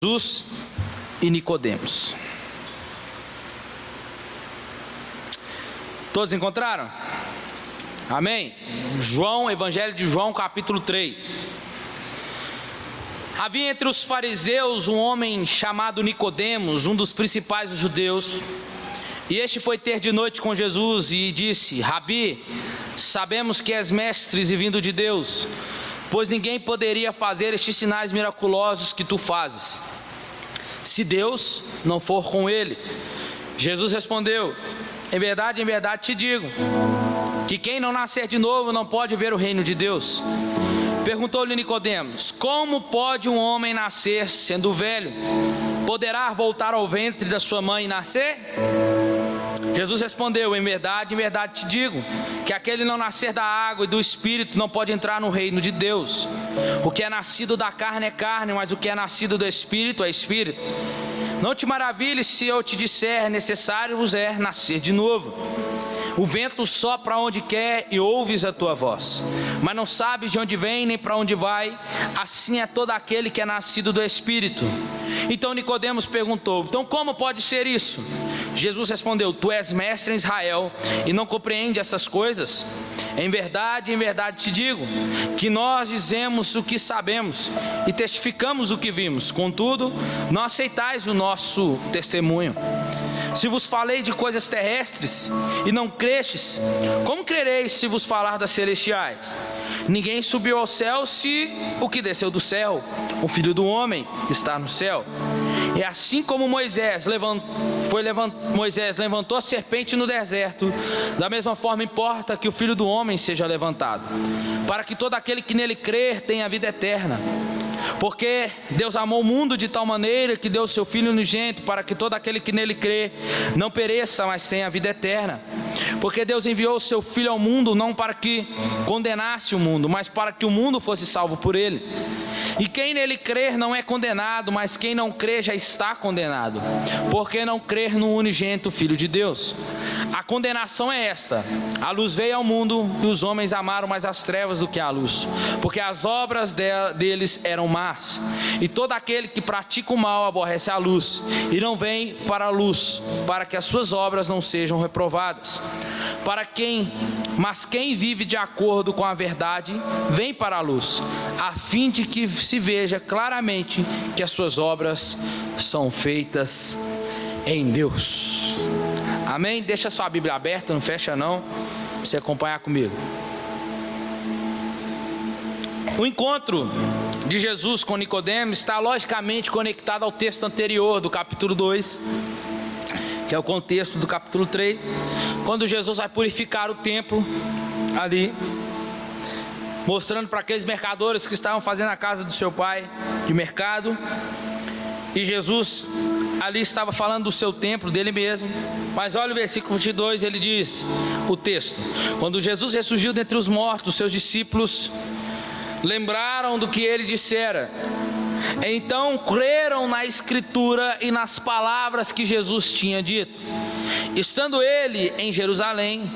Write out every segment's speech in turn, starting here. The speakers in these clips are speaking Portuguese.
Jesus e Nicodemos. Todos encontraram? Amém? Evangelho de João, capítulo 3. Havia entre os fariseus um homem chamado Nicodemos, um dos principais dos judeus. E este foi ter de noite com Jesus e disse: Rabi, sabemos que és mestre e vindo de Deus, pois ninguém poderia fazer estes sinais miraculosos que tu fazes, se Deus não for com ele. Jesus respondeu: em verdade te digo, que quem não nascer de novo não pode ver o reino de Deus. Perguntou-lhe Nicodemos: como pode um homem nascer sendo velho? Poderá voltar ao ventre da sua mãe e nascer? Jesus respondeu: em verdade te digo, que aquele não nascer da água e do Espírito não pode entrar no reino de Deus. O que é nascido da carne é carne, mas o que é nascido do Espírito é Espírito. Não te maravilhes se eu te disser: necessário vos é nascer de novo. O vento sopra onde quer e ouves a tua voz, mas não sabes de onde vem nem para onde vai. Assim é todo aquele que é nascido do Espírito. Então Nicodemos perguntou: então como pode ser isso? Jesus respondeu: tu és mestre em Israel e não compreende essas coisas? Em verdade te digo, que nós dizemos o que sabemos e testificamos o que vimos, contudo não aceitais o nosso testemunho. Se vos falei de coisas terrestres e não crestes, como crereis se vos falar das celestiais? Ninguém subiu ao céu se o que desceu do céu, o Filho do Homem que está no céu. E assim como Moisés levantou a serpente no deserto, da mesma forma importa que o Filho do Homem seja levantado, para que todo aquele que nele crer tenha vida eterna. Porque Deus amou o mundo de tal maneira que deu o seu Filho unigênito, para que todo aquele que nele crê não pereça, mas tenha a vida eterna. Porque Deus enviou o seu Filho ao mundo não para que condenasse o mundo, mas para que o mundo fosse salvo por ele. E quem nele crer não é condenado, mas quem não crê já está condenado, porque não crer no unigênito Filho de Deus. A condenação é esta: a luz veio ao mundo e os homens amaram mais as trevas do que a luz, porque as obras deles eram más. E todo aquele que pratica o mal aborrece a luz e não vem para a luz, para que as suas obras não sejam reprovadas. Mas quem vive de acordo com a verdade vem para a luz, a fim de que se veja claramente que as suas obras são feitas em Deus. Amém? Deixa sua Bíblia aberta, não fecha não, para você acompanhar comigo. O encontro de Jesus com Nicodemos está logicamente conectado ao texto anterior do capítulo 2, que é o contexto do capítulo 3, quando Jesus vai purificar o templo ali, mostrando para aqueles mercadores que estavam fazendo a casa do seu pai de mercado. E Jesus ali estava falando do seu templo, dele mesmo. Mas olha o versículo 22, ele diz, o texto: quando Jesus ressurgiu dentre os mortos, seus discípulos lembraram do que ele dissera. Então creram na Escritura e nas palavras que Jesus tinha dito. Estando ele em Jerusalém,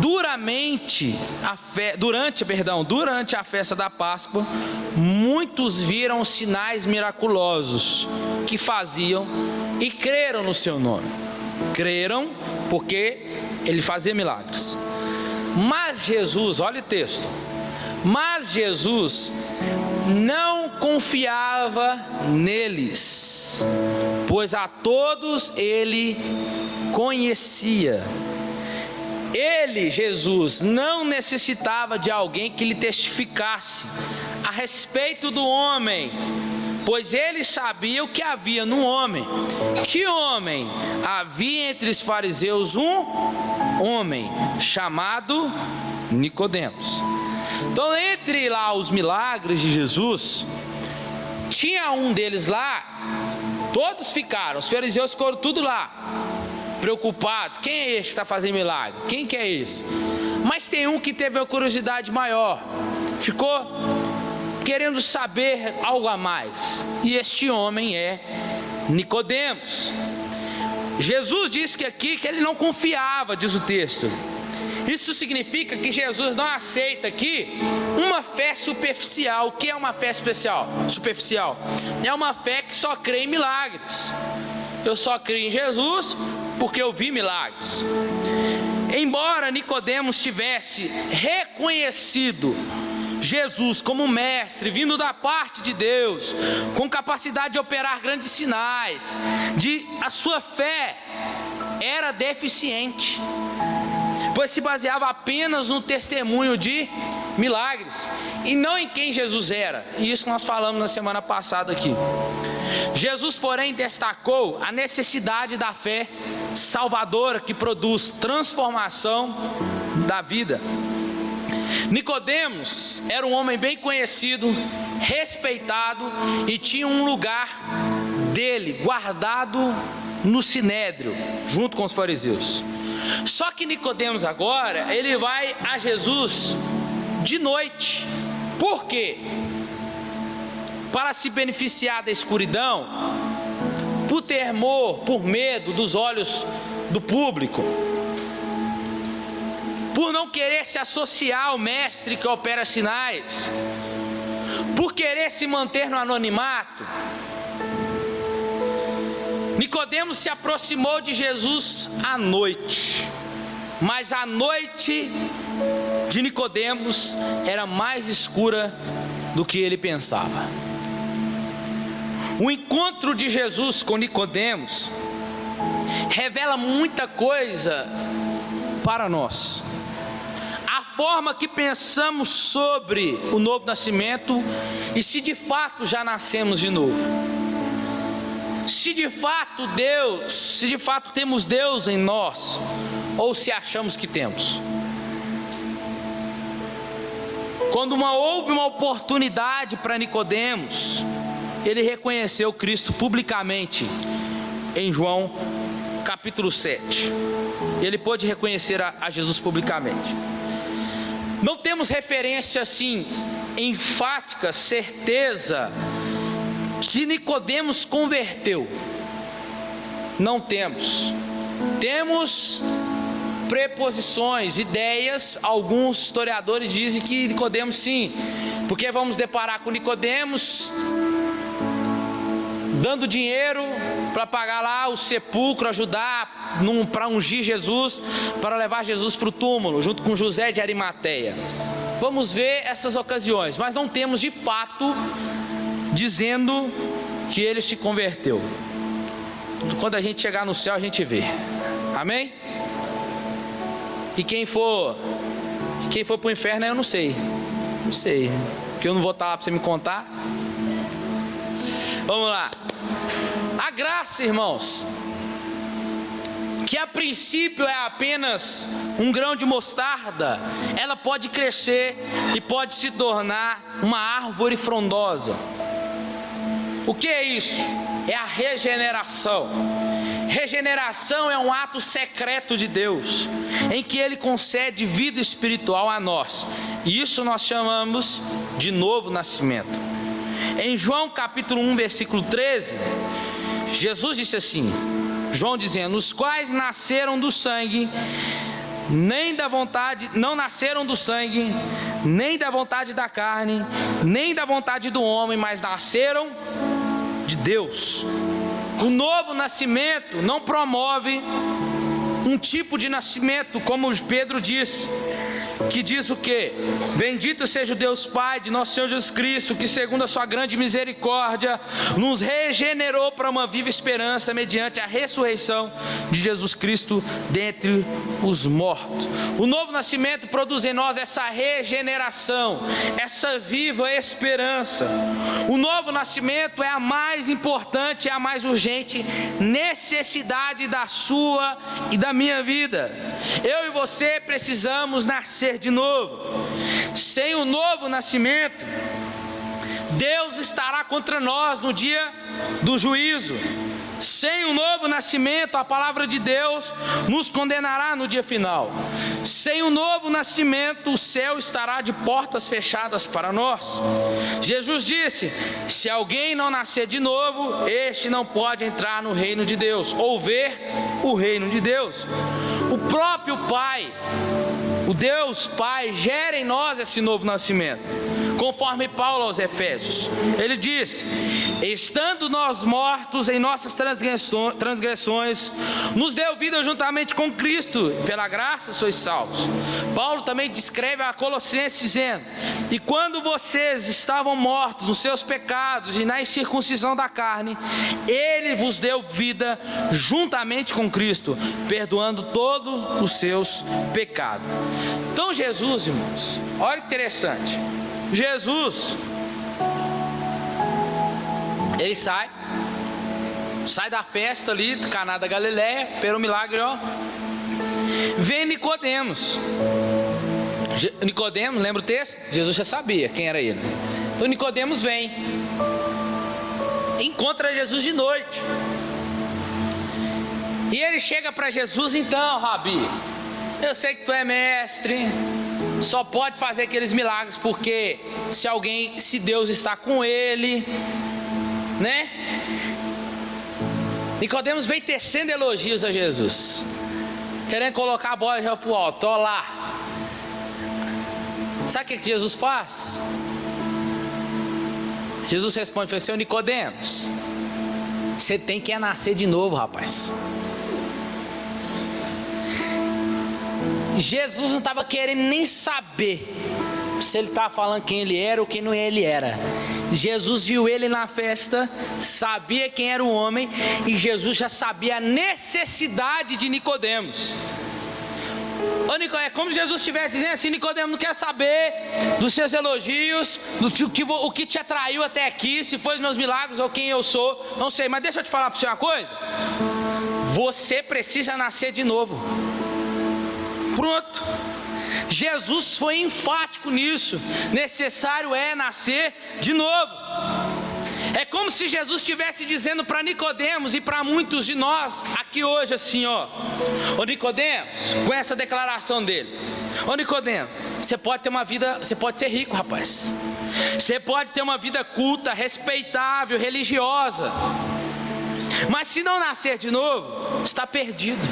durante a festa da Páscoa, muitos viram sinais miraculosos que faziam e creram no seu nome. Creram porque ele fazia milagres. Mas Jesus, olha o texto, mas Jesus não confiava neles, pois a todos ele conhecia. Ele, Jesus, não necessitava de alguém que lhe testificasse a respeito do homem, pois ele sabia o que havia no homem. Que homem? Havia entre os fariseus um homem chamado Nicodemos. Então, entre lá os milagres de Jesus, tinha um deles lá. Todos ficaram, os fariseus ficaram tudo lá, preocupados: quem é esse que está fazendo milagre? Quem que é esse? Mas tem um que teve uma curiosidade maior, ficou querendo saber algo a mais, e este homem é Nicodemos. Jesus disse que aqui que ele não confiava, diz o texto. Isso significa que Jesus não aceita aqui uma fé superficial. O que é uma fé superficial? É uma fé que só crê em milagres. Eu só creio em Jesus porque eu vi milagres. Embora Nicodemos tivesse reconhecido Jesus como mestre, vindo da parte de Deus, com capacidade de operar grandes sinais, a sua fé era deficiente, pois se baseava apenas no testemunho de milagres, e não em quem Jesus era. E isso nós falamos na semana passada aqui. Jesus, porém, destacou a necessidade da fé salvadora, que produz transformação da vida. Nicodemos era um homem bem conhecido, respeitado, e tinha um lugar dele guardado no sinédrio, junto com os fariseus. Só que Nicodemos agora, ele vai a Jesus de noite. Por quê? Para se beneficiar da escuridão, por temor, por medo dos olhos do público, por não querer se associar ao mestre que opera sinais, por querer se manter no anonimato. Nicodemos se aproximou de Jesus à noite, mas a noite de Nicodemos era mais escura do que ele pensava. O encontro de Jesus com Nicodemos revela muita coisa para nós. A forma que pensamos sobre o novo nascimento e se de fato já nascemos de novo. Se de fato temos Deus em nós, ou se achamos que temos. Quando houve uma oportunidade para Nicodemos, ele reconheceu Cristo publicamente em João capítulo 7. Ele pôde reconhecer a Jesus publicamente. Não temos referência assim enfática, certeza que Nicodemos converteu. Não temos. Temos preposições, ideias. Alguns historiadores dizem que Nicodemos sim, porque vamos deparar com Nicodemos dando dinheiro para pagar lá o sepulcro, ajudar para ungir Jesus, para levar Jesus para o túmulo, junto com José de Arimateia. Vamos ver essas ocasiões, mas não temos de fato dizendo que ele se converteu. Quando a gente chegar no céu, a gente vê. Amém? E quem for para o inferno, eu não sei. Não sei, porque eu não vou estar lá para você me contar. Vamos lá. A graça, irmãos, que a princípio é apenas um grão de mostarda, ela pode crescer e pode se tornar uma árvore frondosa. O que é isso? É a regeneração. Regeneração é um ato secreto de Deus, em que Ele concede vida espiritual a nós. E isso nós chamamos de novo nascimento. Em João capítulo 1, versículo 13, Jesus disse assim, João dizendo: os quais nasceram do sangue, nem da vontade, não nasceram do sangue, nem da vontade da carne, nem da vontade do homem, mas nasceram de Deus. O novo nascimento não promove um tipo de nascimento, como Pedro disse, que diz o quê? Bendito seja o Deus Pai de nosso Senhor Jesus Cristo, que segundo a sua grande misericórdia nos regenerou para uma viva esperança mediante a ressurreição de Jesus Cristo dentre os mortos. O novo nascimento produz em nós essa regeneração, essa viva esperança. O novo nascimento é a mais importante, é a mais urgente necessidade da sua e da minha vida. Eu e você precisamos nascer de novo. Sem o novo nascimento, Deus estará contra nós no dia do juízo. Sem o novo nascimento, a palavra de Deus nos condenará no dia final. Sem o novo nascimento, o céu estará de portas fechadas para nós. Jesus disse: se alguém não nascer de novo, este não pode entrar no reino de Deus, ou ver o reino de Deus. O próprio Pai o Deus Pai gera em nós esse novo nascimento. Conforme Paulo aos Efésios, ele diz: estando nós mortos em nossas transgressões, nos deu vida juntamente com Cristo, pela graça sois salvos. Paulo também descreve a Colossenses dizendo: e quando vocês estavam mortos nos seus pecados e na incircuncisão da carne, ele vos deu vida juntamente com Cristo, perdoando todos os seus pecados. Então Jesus, irmãos, olha que interessante. Jesus, ele sai da festa ali do Caná da Galileia, pelo milagre, ó. Vem Nicodemos. Nicodemos, lembra o texto? Jesus já sabia quem era ele. Então Nicodemos vem, encontra Jesus de noite. E ele chega para Jesus: então, Rabi, eu sei que tu é mestre, só pode fazer aqueles milagres porque se Deus está com ele, né? Nicodemos vem tecendo elogios a Jesus, querendo colocar a bola já pro alto. Ó lá. Sabe o que Jesus faz? Jesus responde: foi seu Nicodemos, você tem que nascer de novo, rapaz. Jesus não estava querendo nem saber se ele estava falando quem ele era ou quem não ele era. Jesus viu ele na festa, sabia quem era o homem, e Jesus já sabia a necessidade de Nicodemos. É como se Jesus estivesse dizendo assim: Nicodemos, não quer saber dos seus elogios, o que te atraiu até aqui, se foi os meus milagres ou quem eu sou, não sei, mas deixa eu te falar para você uma coisa: você precisa nascer de novo. Pronto. Jesus foi enfático nisso. Necessário é nascer de novo. É como se Jesus estivesse dizendo para Nicodemos e para muitos de nós aqui hoje assim, ó: ô Nicodemos, com essa declaração dele: ô Nicodemos, você pode ter uma vida, você pode ser rico, rapaz. Você pode ter uma vida culta, respeitável, religiosa, mas se não nascer de novo, está perdido.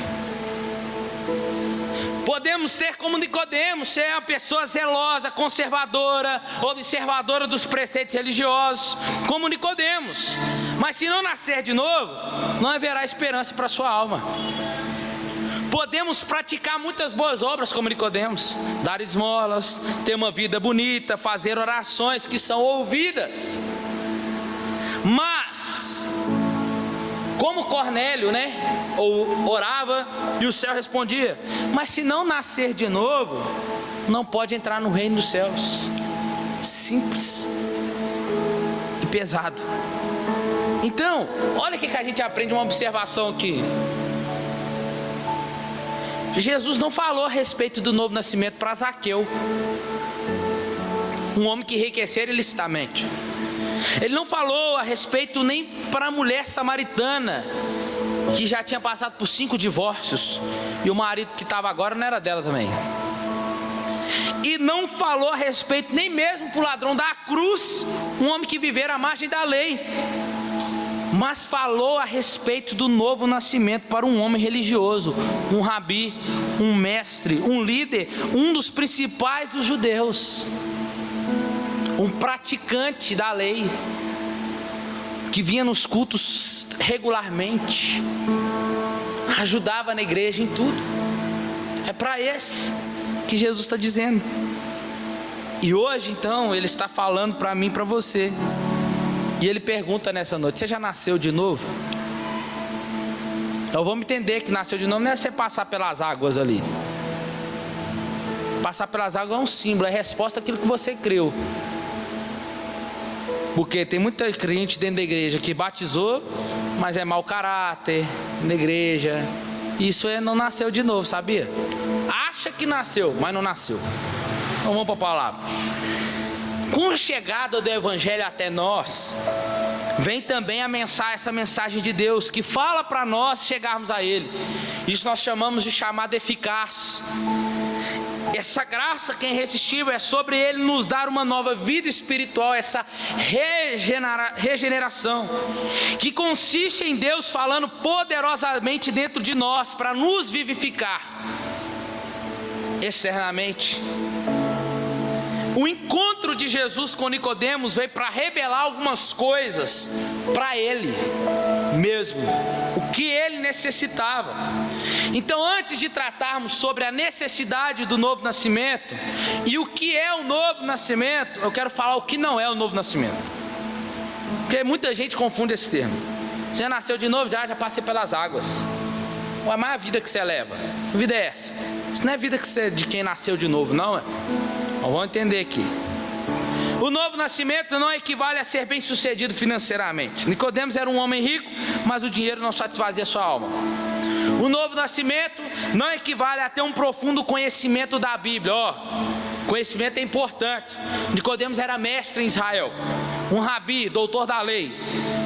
Podemos ser como Nicodemos, ser uma pessoa zelosa, conservadora, observadora dos preceitos religiosos, como Nicodemos, mas se não nascer de novo, não haverá esperança para a sua alma. Podemos praticar muitas boas obras como Nicodemos, dar esmolas, ter uma vida bonita, fazer orações que são ouvidas, mas como Cornélio, né? Ou orava e o céu respondia. Mas se não nascer de novo, não pode entrar no reino dos céus. Simples e pesado. Então, olha o que a gente aprende, uma observação aqui. Jesus não falou a respeito do novo nascimento para Zaqueu, um homem que enriquecera ilicitamente. Ele não falou a respeito nem para a mulher samaritana, que já tinha passado por 5 divórcios, e o marido que estava agora não era dela também. E não falou a respeito nem mesmo para o ladrão da cruz, um homem que vivera à margem da lei, mas falou a respeito do novo nascimento para um homem religioso, um rabi, um mestre, um líder, um dos principais dos judeus, um praticante da lei, que vinha nos cultos regularmente, ajudava na igreja em tudo. É para esse que Jesus está dizendo. E hoje então ele está falando para mim e para você. E ele pergunta nessa noite: você já nasceu de novo? Então vamos entender que nasceu de novo não é você passar pelas águas ali. Passar pelas águas é um símbolo, é resposta àquilo que você creu. Porque tem muita crente dentro da igreja que batizou, mas é mau caráter na igreja. Isso não nasceu de novo, sabia? Acha que nasceu, mas não nasceu. Então vamos para a palavra. Com a chegada do evangelho até nós, vem também essa mensagem de Deus, que fala para nós chegarmos a Ele. Isso nós chamamos de chamada eficaz. Essa graça que é irresistível é sobre Ele nos dar uma nova vida espiritual, essa regeneração, que consiste em Deus falando poderosamente dentro de nós para nos vivificar. externamente. O encontro de Jesus com Nicodemos veio para revelar algumas coisas para ele mesmo, o que ele necessitava. Então, antes de tratarmos sobre a necessidade do novo nascimento e o que é o novo nascimento, eu quero falar o que não é o novo nascimento, porque muita gente confunde esse termo. Você já nasceu de novo? Já passei pelas águas. Ué, mas a vida que você leva, que vida é essa? Isso não é vida de quem nasceu de novo, não é? Vamos entender aqui. O novo nascimento não equivale a ser bem sucedido financeiramente. Nicodemos era um homem rico, mas o dinheiro não satisfazia sua alma. O novo nascimento não equivale a ter um profundo conhecimento da Bíblia. Conhecimento é importante. Nicodemos era mestre em Israel, um rabi, doutor da lei,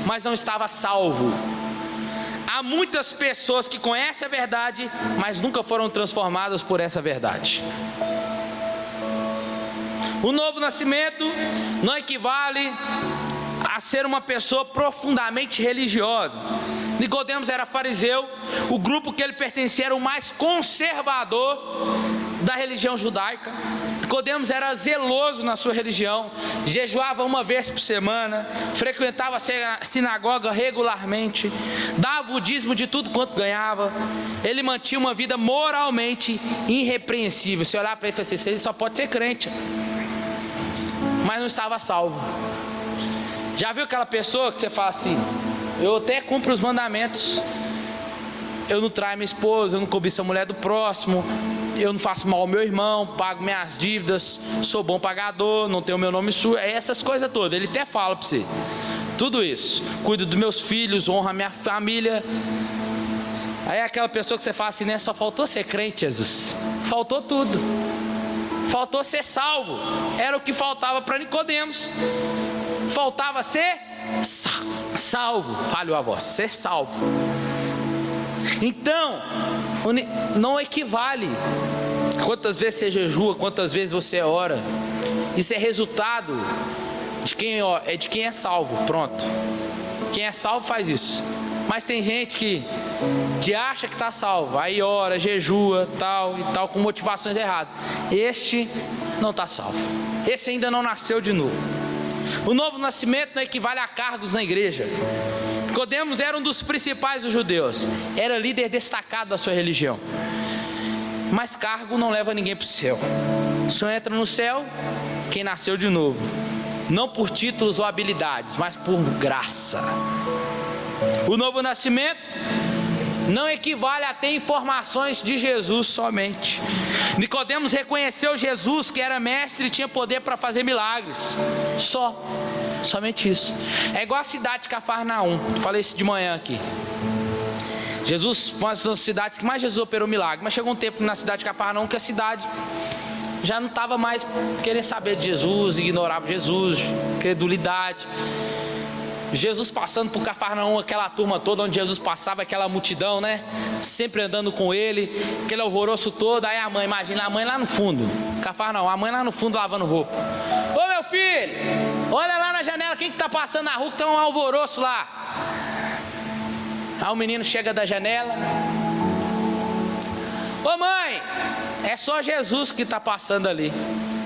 mas não estava salvo. Há muitas pessoas que conhecem a verdade, mas nunca foram transformadas por essa verdade. O novo nascimento não equivale a ser uma pessoa profundamente religiosa. Nicodemos era fariseu, o grupo que ele pertencia era o mais conservador da religião judaica. Nicodemos era zeloso na sua religião, jejuava uma vez por semana, frequentava a sinagoga regularmente, dava o dízimo de tudo quanto ganhava. Ele mantinha uma vida moralmente irrepreensível. Se olhar para ele e falar assim, ele só pode ser crente, mas não estava salvo. Já viu aquela pessoa que você fala assim, eu até cumpro os mandamentos, eu não traio minha esposa, eu não cobiço a mulher do próximo, eu não faço mal ao meu irmão, pago minhas dívidas, sou bom pagador, não tenho meu nome sujo, essas coisas todas, ele até fala para você, tudo isso, cuido dos meus filhos, honro a minha família. Aí é aquela pessoa que você fala assim, né, só faltou ser crente, Jesus, faltou tudo, faltou ser salvo, era o que faltava para Nicodemos, faltava ser salvo, falho a voz, ser salvo. Então, não equivale quantas vezes você jejua, quantas vezes você ora. Isso é resultado de quem é salvo, pronto. Quem é salvo faz isso. Mas tem gente que acha que está salvo, aí ora, jejua, tal e tal, com motivações erradas. Este não está salvo, esse ainda não nasceu de novo. O novo nascimento não equivale a cargos na igreja. Nicodemos era um dos principais dos judeus, era líder destacado da sua religião, mas cargo não leva ninguém para o céu. Só entra no céu quem nasceu de novo, não por títulos ou habilidades, mas por graça. O novo nascimento não equivale a ter informações de Jesus somente. Nicodemos reconheceu Jesus que era mestre e tinha poder para fazer milagres, somente isso. É igual a cidade de Cafarnaum, falei isso de manhã aqui. Jesus foi uma das cidades que mais Jesus operou milagre, mas chegou um tempo na cidade de Cafarnaum que a cidade já não estava mais querendo saber de Jesus, ignorava Jesus, credulidade. Jesus passando por Cafarnaum, aquela turma toda onde Jesus passava, aquela multidão, né? Sempre andando com ele, aquele alvoroço todo. Aí a mãe, imagina a mãe lá no fundo, Cafarnaum, a mãe lá no fundo lavando roupa. Ô meu filho, olha lá na janela, quem que tá passando na rua que tem um alvoroço lá? Aí o menino chega da janela. Ô mãe, é só Jesus que tá passando ali.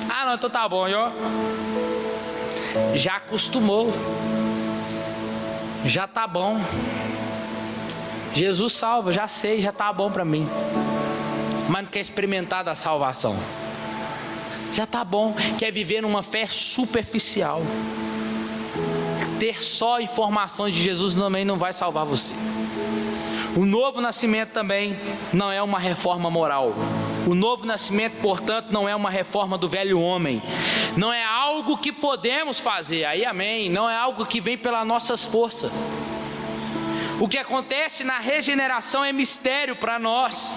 Ah não, então tá bom, ó. Já acostumou. Já tá bom. Jesus salva, já sei, já tá bom para mim. Mas não quer experimentar da salvação. Já tá bom, quer viver numa fé superficial. Ter só informações de Jesus também não vai salvar você. O novo nascimento também não é uma reforma moral. O novo nascimento, portanto, não é uma reforma do velho homem. Não é algo que podemos fazer, aí amém. Não é algo que vem pelas nossas forças. O que acontece na regeneração é mistério para nós.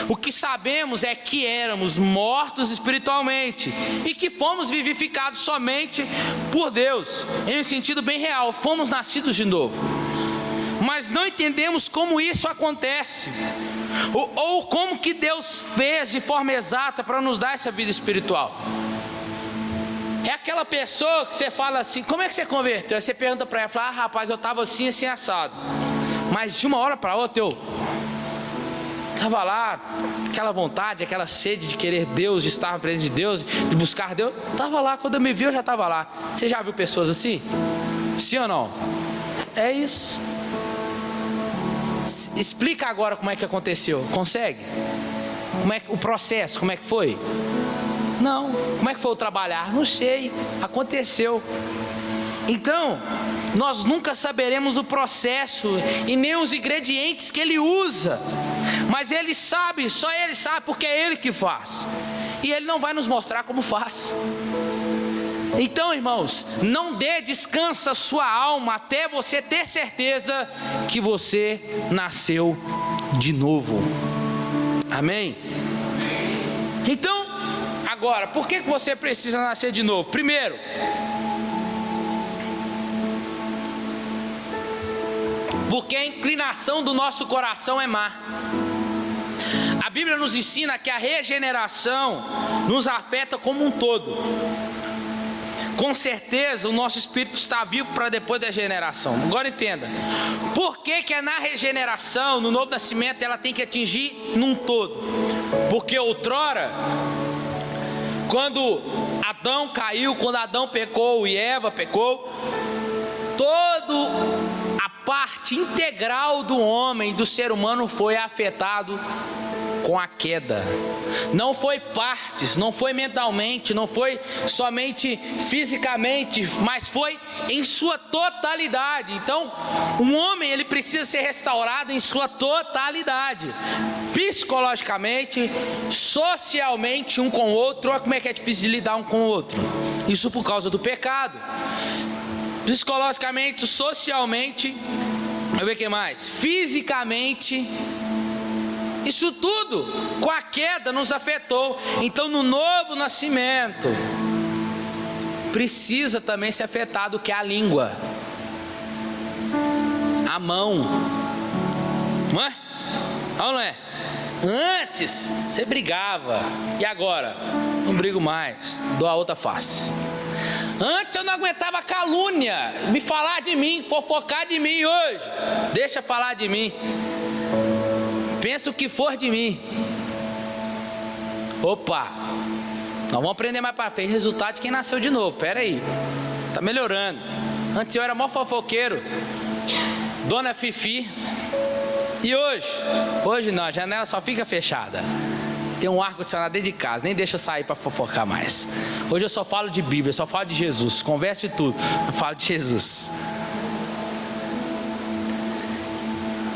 O que sabemos é que éramos mortos espiritualmente e que fomos vivificados somente por Deus, em um sentido bem real, fomos nascidos de novo. Mas não entendemos como isso acontece, ou como que Deus fez de forma exata para nos dar essa vida espiritual. É aquela pessoa que você fala assim, como é que você converteu? Aí você pergunta para ela, fala, rapaz, eu estava assim, assim, assado. Mas de uma hora para outra estava lá, aquela vontade, aquela sede de querer Deus, de estar na presença de Deus, de buscar Deus. Estava lá, quando eu me vi, eu já estava lá. Você já viu pessoas assim? Sim ou não? É isso. Explica agora como é que aconteceu. Consegue? Como é que o processo, como é que foi? Não. Como é que foi o trabalhar? Não sei. Aconteceu. Então, nós nunca saberemos o processo e nem os ingredientes que ele usa, mas ele sabe, só ele sabe, porque é ele que faz, e ele não vai nos mostrar como faz. Então, irmãos, não dê descanso à sua alma até você ter certeza que você nasceu de novo. Amém? Então, agora, por que você precisa nascer de novo? Primeiro, porque a inclinação do nosso coração é má. A Bíblia nos ensina que a regeneração nos afeta como um todo. Com certeza o nosso espírito está vivo para depois da regeneração. Agora entenda, por que é na regeneração, no novo nascimento, ela tem que atingir num todo? Porque outrora, quando Adão caiu, quando Adão pecou e Eva pecou, a parte integral do homem, do ser humano, foi afetado com a queda. Não foi partes, não foi mentalmente, não foi somente fisicamente, mas foi em sua totalidade. Então, um homem, ele precisa ser restaurado em sua totalidade, psicologicamente, socialmente, um com o outro. Olha como é que é difícil de lidar um com o outro. Isso por causa do pecado. Psicologicamente, socialmente, eu ver o que mais? Fisicamente. Isso tudo com a queda nos afetou. Então, no novo nascimento, precisa também ser afetado o que é a língua, a mão, não é? Ou não é? Antes você brigava, e agora? Não brigo mais, dou a outra face. Antes eu não aguentava calúnia, me falar de mim, fofocar de mim. Hoje, deixa falar de mim, pensa o que for de mim. Opa, nós vamos aprender mais para frente. Resultado de quem nasceu de novo. Pera aí, tá melhorando. Antes eu era mó fofoqueiro, dona Fifi. E hoje não, a janela só fica fechada. Tem um ar-condicionado dentro de casa, nem deixa eu sair para fofocar mais. Hoje eu só falo de Bíblia, só falo de Jesus, converso de tudo, eu falo de Jesus.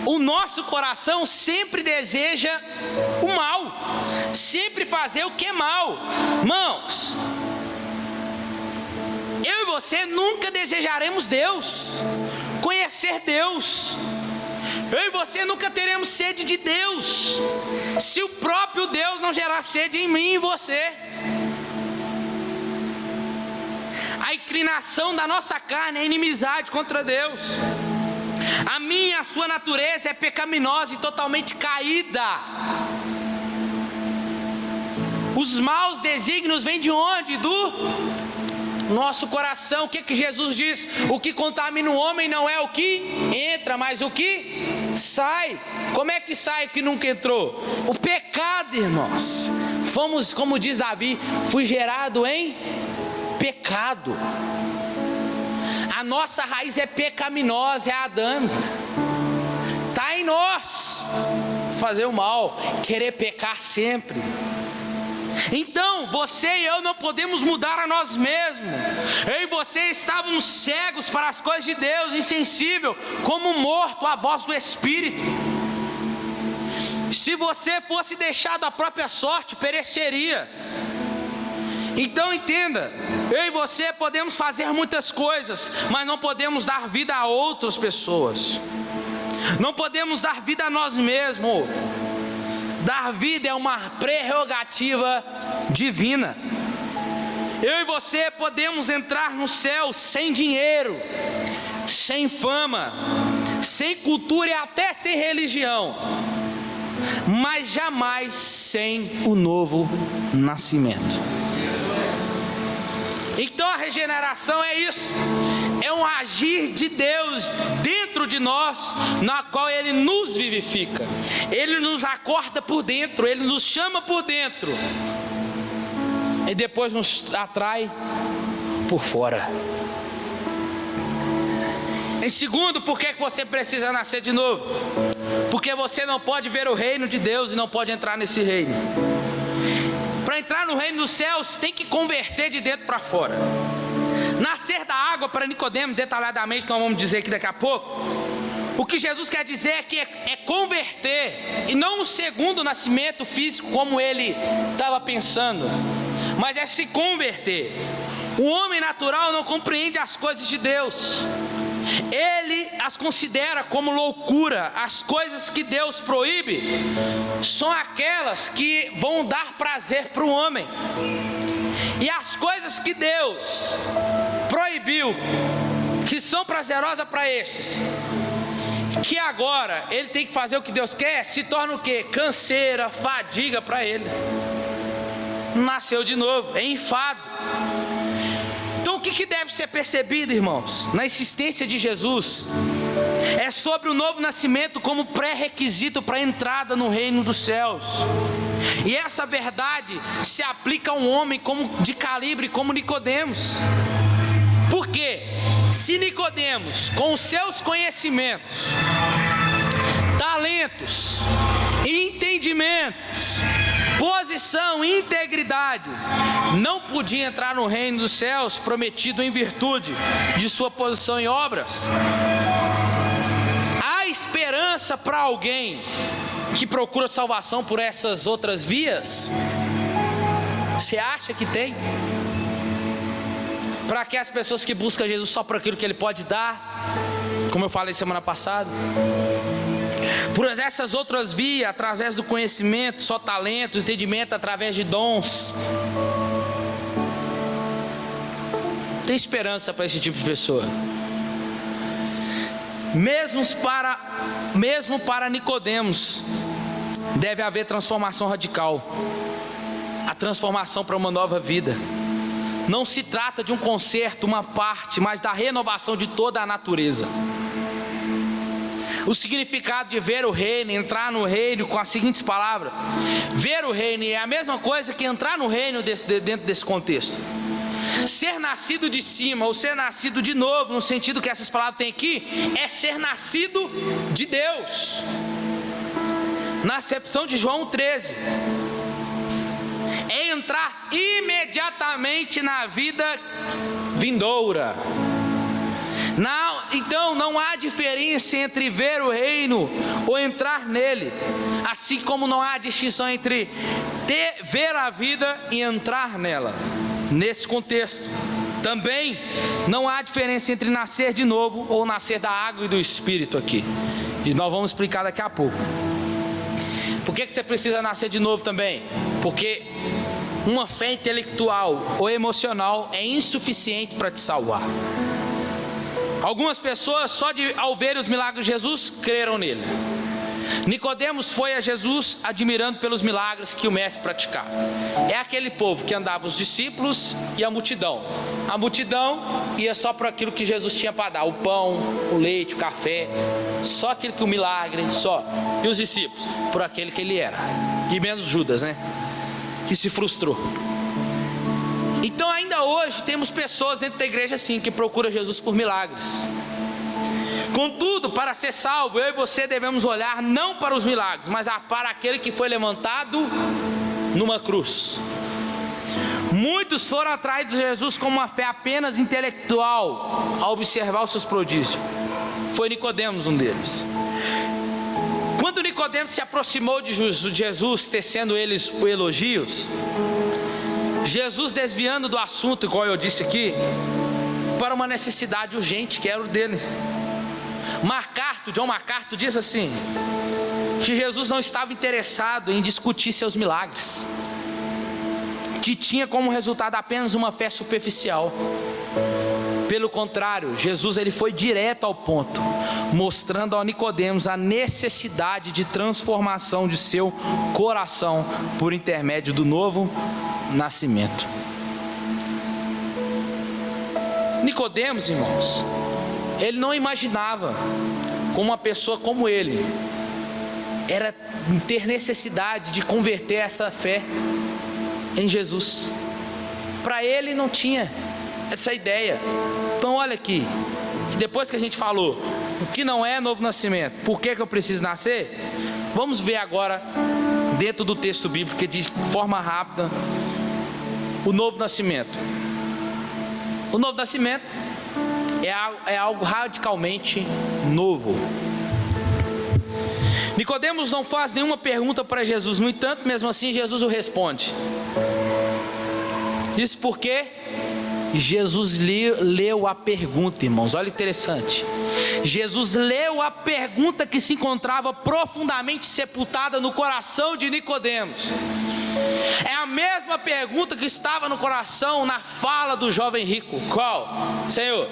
O nosso coração sempre deseja o mal, sempre fazer o que é mal. Irmãos, eu e você nunca desejaremos Deus, conhecer Deus. Eu e você nunca teremos sede de Deus, se o próprio Deus não gerar sede em mim e em você. A inclinação da nossa carne é inimizade contra Deus. A minha e a sua natureza é pecaminosa e totalmente caída. Os maus desígnios vêm de onde? Do nosso coração. O que Jesus diz? O que contamina o homem não é o que entra, mas o que sai. Como é que sai o que nunca entrou? O pecado, irmãos. Fomos, como diz Davi, fui gerado em pecado. A nossa raiz é pecaminosa, é adâmica. Está em nós fazer o mal, querer pecar sempre. Então, você e eu não podemos mudar a nós mesmos. Eu e você estávamos cegos para as coisas de Deus, insensível, como morto à voz do Espírito. Se você fosse deixado à própria sorte, pereceria. Então entenda, eu e você podemos fazer muitas coisas, mas não podemos dar vida a outras pessoas. Não podemos dar vida a nós mesmos. Dar vida é uma prerrogativa divina. Eu e você podemos entrar no céu sem dinheiro, sem fama, sem cultura e até sem religião, mas jamais sem o novo nascimento. Então a regeneração é isso, é um agir de Deus dentro de nós, na qual Ele nos vivifica, Ele nos acorda por dentro, Ele nos chama por dentro, e depois nos atrai por fora. Em segundo, por que você precisa nascer de novo? Porque você não pode ver o reino de Deus e não pode entrar nesse reino. Para entrar no reino dos céus, tem que converter de dentro para fora. Nascer da água, para Nicodemos, detalhadamente, nós vamos dizer aqui daqui a pouco. O que Jesus quer dizer é que é converter, e não um segundo nascimento físico como ele estava pensando, mas é se converter. O homem natural não compreende as coisas de Deus, ele as considera como loucura. As coisas que Deus proíbe são aquelas que vão dar prazer para o homem, e as coisas que Deus proibiu, que são prazerosas para estes, que agora ele tem que fazer o que Deus quer, se torna o que? Canseira, fadiga para ele. Nasceu de novo, é enfado. Então o que deve ser percebido, irmãos, na existência de Jesus? É sobre o novo nascimento como pré-requisito para a entrada no reino dos céus. E essa verdade se aplica a um homem de calibre como Nicodemos. Por quê? Se Nicodemos, com os seus conhecimentos, talentos, entendimentos, posição e integridade, não podia entrar no reino dos céus prometido em virtude de sua posição em obras, há esperança para alguém que procura salvação por essas outras vias? Você acha que tem? Para que as pessoas que buscam Jesus só por aquilo que Ele pode dar, como eu falei semana passada, por essas outras vias, através do conhecimento, só talento, entendimento, através de dons, tem esperança para esse tipo de pessoa. Mesmo para Nicodemos, deve haver transformação radical, a transformação para uma nova vida. Não se trata de um conserto, uma parte, mas da renovação de toda a natureza. O significado de ver o reino, entrar no reino, com as seguintes palavras: ver o reino é a mesma coisa que entrar no reino dentro desse contexto. Ser nascido de cima, ou ser nascido de novo, no sentido que essas palavras têm aqui, é ser nascido de Deus. Na acepção de João 13, é entrar imediatamente na vida vindoura. Então não há diferença entre ver o reino ou entrar nele, assim como não há distinção entre ver a vida e entrar nela. Nesse contexto também não há diferença entre nascer de novo ou nascer da água e do Espírito aqui, e nós vamos explicar daqui a pouco. Por que você precisa nascer de novo também? Porque uma fé intelectual ou emocional é insuficiente para te salvar. Algumas pessoas só ao ver os milagres de Jesus creram nele. Nicodemos foi a Jesus admirando pelos milagres que o mestre praticava. É aquele povo que andava os discípulos e a multidão. A multidão ia só por aquilo que Jesus tinha para dar: o pão, o leite, o café, só aquilo que o milagre, só. E os discípulos por aquele que ele era, e menos Judas, né, que se frustrou. Então ainda hoje temos pessoas dentro da igreja assim, que procuram Jesus por milagres. Contudo, para ser salvo, eu e você devemos olhar não para os milagres, mas para aquele que foi levantado numa cruz. Muitos foram atrás de Jesus com uma fé apenas intelectual, ao observar os seus prodígios. Foi Nicodemos um deles. Quando Nicodemos se aproximou de Jesus, tecendo eles elogios, Jesus, desviando do assunto, igual eu disse aqui, para uma necessidade urgente que era o dele. John MacArthur diz assim, que Jesus não estava interessado em discutir seus milagres, que tinha como resultado apenas uma fé superficial. Pelo contrário, Jesus ele foi direto ao ponto, mostrando a Nicodemos a necessidade de transformação de seu coração por intermédio do novo nascimento. Nicodemos, irmãos, ele não imaginava como uma pessoa como ele era ter necessidade de converter essa fé em Jesus. Para ele não tinha essa ideia. Então olha aqui, que depois que a gente falou o que não é novo nascimento, por que eu preciso nascer, vamos ver agora dentro do texto bíblico, de forma rápida, o novo nascimento. O novo nascimento é algo radicalmente novo. Nicodemos não faz nenhuma pergunta para Jesus, no entanto, mesmo assim, Jesus o responde. Isso porque Jesus leu a pergunta, irmãos. Olha interessante. Jesus leu a pergunta que se encontrava profundamente sepultada no coração de Nicodemos. É a mesma pergunta que estava no coração, na fala do jovem rico. Qual? Senhor,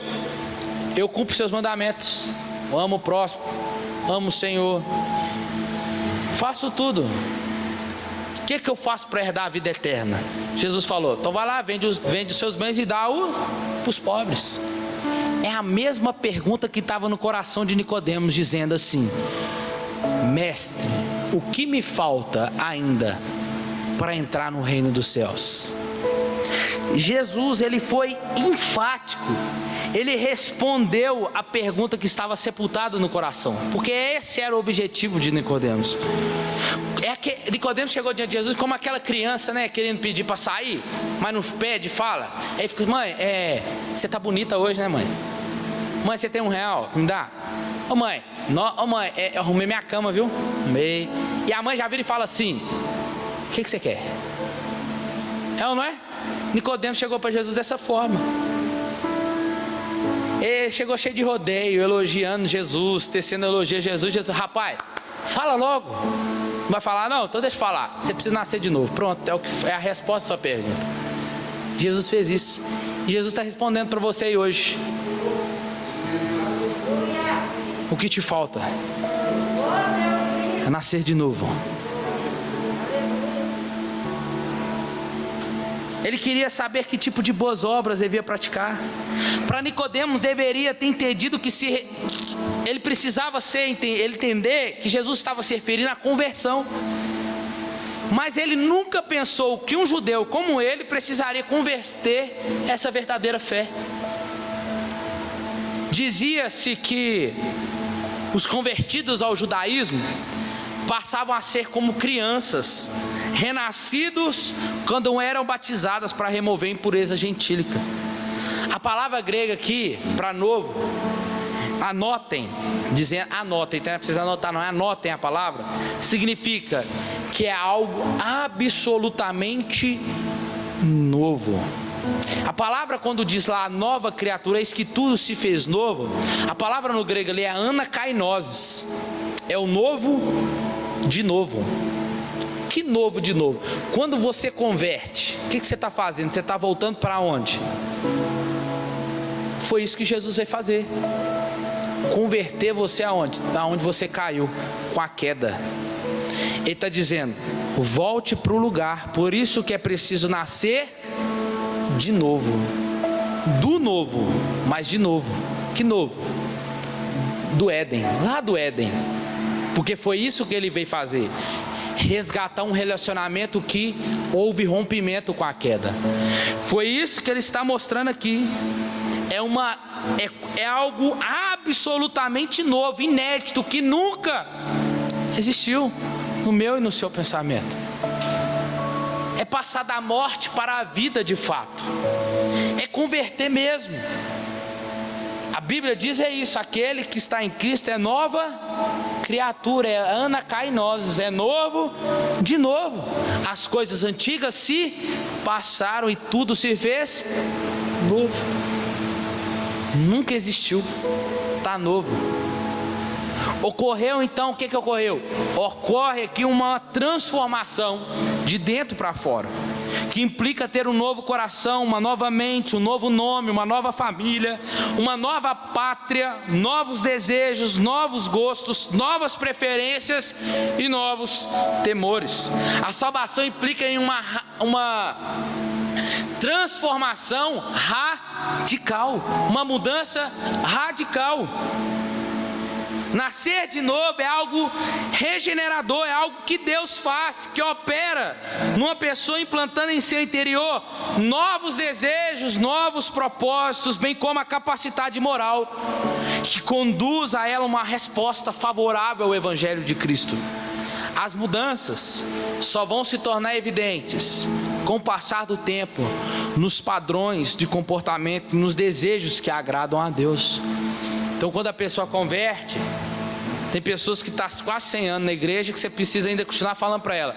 eu cumpro seus mandamentos, eu amo o próximo, amo o Senhor, faço tudo. O que eu faço para herdar a vida eterna? Jesus falou, então vai lá, vende os seus bens e dá-os para os pobres. É a mesma pergunta que estava no coração de Nicodemos, dizendo assim: mestre, o que me falta ainda para entrar no reino dos céus? Jesus, ele foi enfático, ele respondeu a pergunta que estava sepultada no coração, porque esse era o objetivo de Nicodemos. Nicodemos chegou diante de Jesus como aquela criança, né, querendo pedir para sair, mas não pede, fala. Aí fica, mãe, você tá bonita hoje, né, mãe? Mãe, você tem R$1, me dá? Ô mãe, eu arrumei minha cama, viu? Arrumei. E a mãe já vira e fala assim: o que você quer? É ou não é? Nicodemos chegou para Jesus dessa forma. Ele chegou cheio de rodeio, elogiando Jesus, tecendo elogio a Jesus. Jesus, rapaz, fala logo. Não vai falar? Não, então deixa eu falar. Você precisa nascer de novo. Pronto, é a resposta à sua pergunta. Jesus fez isso. E Jesus está respondendo para você aí hoje. O que te falta é nascer de novo. Ele queria saber que tipo de boas obras devia praticar. Para Nicodemos, deveria ter entendido que ele precisava ele entender que Jesus estava se referindo à conversão. Mas ele nunca pensou que um judeu como ele precisaria converter essa verdadeira fé. Dizia-se que os convertidos ao judaísmo passavam a ser como crianças renascidos quando eram batizadas para remover a impureza gentílica. A palavra grega aqui para novo, anotem, então não precisa anotar, não, anotem a palavra, significa que é algo absolutamente novo. A palavra, quando diz lá nova criatura, eis que tudo se fez novo, a palavra no grego ali é anakainosis, é o novo de novo. Que novo de novo? Quando você converte, o que você está fazendo? Você está voltando para onde? Foi isso que Jesus veio fazer. Converter você aonde? Aonde você caiu com a queda. Ele está dizendo, volte para o lugar. Por isso que é preciso nascer de novo. Do novo, mas de novo. Que novo? Do Éden, lá do Éden. Porque foi isso que ele veio fazer. Resgatar um relacionamento que houve rompimento com a queda. Foi isso que ele está mostrando aqui. É algo absolutamente novo, inédito, que nunca existiu no meu e no seu pensamento. É passar da morte para a vida de fato. É converter mesmo. A Bíblia diz isso, aquele que está em Cristo é nova criatura, é anakainosis, é novo de novo. As coisas antigas se passaram e tudo se fez novo. Nunca existiu, está novo. Ocorreu então, o que ocorreu? Ocorre aqui uma transformação de dentro para fora, que implica ter um novo coração, uma nova mente, um novo nome, uma nova família, uma nova pátria, novos desejos, novos gostos, novas preferências e novos temores. A salvação implica em uma transformação radical. radical, uma mudança radical. Nascer de novo é algo regenerador, é algo que Deus faz, que opera numa pessoa, implantando em seu interior novos desejos, novos propósitos, bem como a capacidade moral, que conduz a ela uma resposta favorável ao Evangelho de Cristo. As mudanças só vão se tornar evidentes com o passar do tempo, nos padrões de comportamento, nos desejos que agradam a Deus. Então, quando a pessoa converte, tem pessoas que estão quase 100 anos na igreja, que você precisa ainda continuar falando para ela: